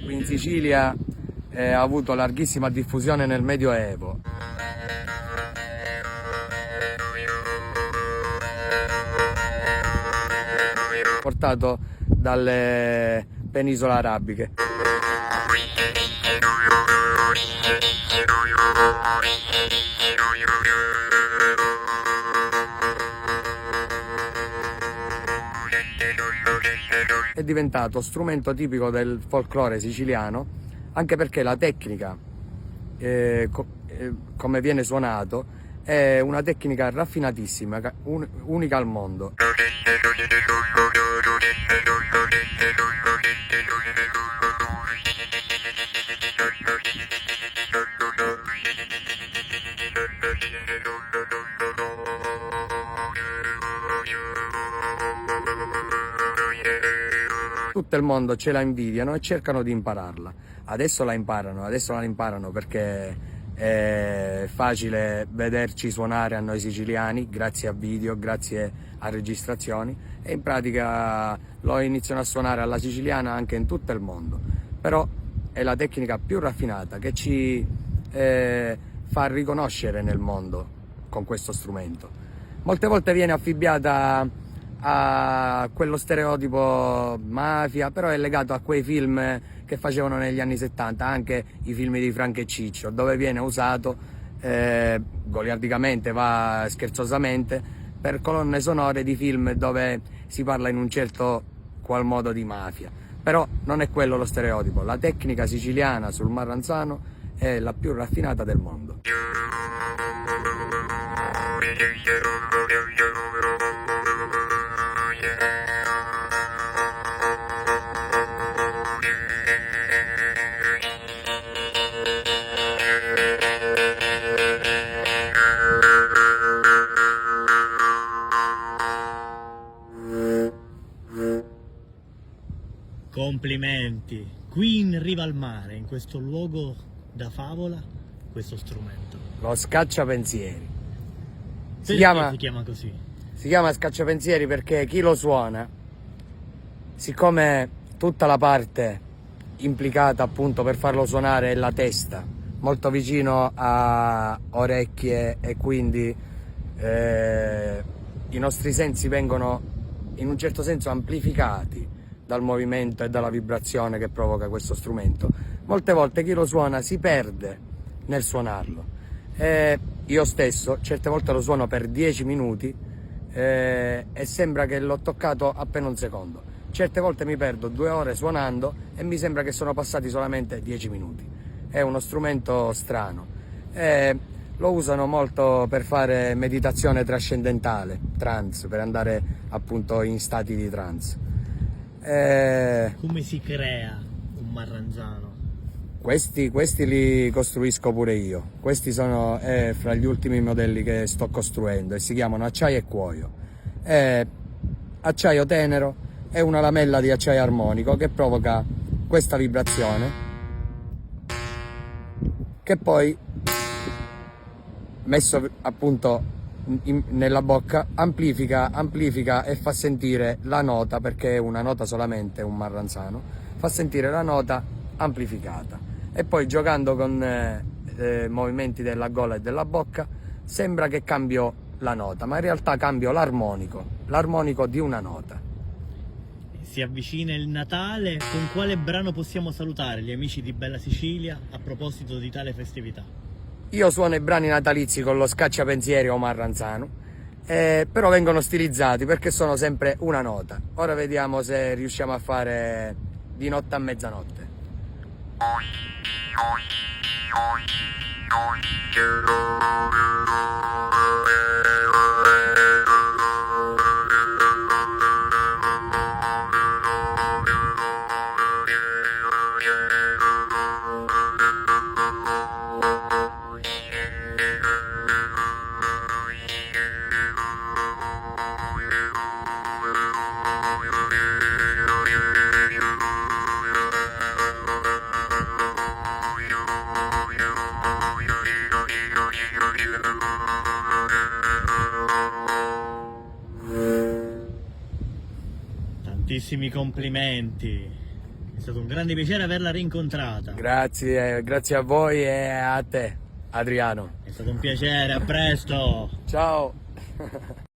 Qui in Sicilia ha avuto larghissima diffusione nel Medioevo. Portato dalle penisole arabiche. È diventato strumento tipico del folklore siciliano, anche perché la tecnica, come viene suonato, è una tecnica raffinatissima, unica al mondo. Tutto il mondo ce la invidiano e cercano di impararla. Adesso la imparano perché è facile vederci suonare a noi siciliani, grazie a video, grazie a registrazioni, e in pratica lo iniziano a suonare alla siciliana anche in tutto il mondo. Però è la tecnica più raffinata che ci fa riconoscere nel mondo con questo strumento. Molte volte viene affibbiata a quello stereotipo mafia, però è legato a quei film che facevano negli anni 70, anche i film di Franco e Ciccio, dove viene usato goliardicamente, va scherzosamente, per colonne sonore di film dove si parla in un certo qual modo di mafia. Però non è quello lo stereotipo, la tecnica siciliana sul marranzano è la più raffinata del mondo. Complimenti, qui in riva al mare, in questo luogo da favola, questo strumento. Lo scacciapensieri. Si chiama così? Si chiama scacciapensieri perché chi lo suona, siccome tutta la parte implicata appunto per farlo suonare è la testa, molto vicino a orecchie, e quindi i nostri sensi vengono in un certo senso amplificati dal movimento e dalla vibrazione che provoca questo strumento. Molte volte chi lo suona si perde nel suonarlo. Io stesso certe volte lo suono per 10 minuti e sembra che l'ho toccato appena un secondo. Certe volte mi perdo 2 ore suonando e mi sembra che sono passati solamente 10 minuti. È uno strumento strano. Lo usano molto per fare meditazione trascendentale, trance, per andare appunto in stati di trance. Come si crea un marranzano? Questi li costruisco pure io. Questi sono fra gli ultimi modelli che sto costruendo e si chiamano acciaio e cuoio. Acciaio tenero è una lamella di acciaio armonico che provoca questa vibrazione, che poi messo appunto nella bocca amplifica e fa sentire la nota, perché è una nota solamente, un marranzano, fa sentire la nota amplificata, e poi giocando con movimenti della gola e della bocca sembra che cambio la nota, ma in realtà cambio l'armonico di una nota. Si avvicina il Natale, con quale brano possiamo salutare gli amici di Bella Sicilia a proposito di tale festività? Io suono i brani natalizi con lo scacciapensieri o marranzano, però vengono stilizzati perché sono sempre una nota. Ora vediamo se riusciamo a fare Di notte a mezzanotte. Tantissimi complimenti. È stato un grande piacere averla rincontrata. Grazie, grazie a voi e a te, Adriano. È stato un piacere, a presto. Ciao.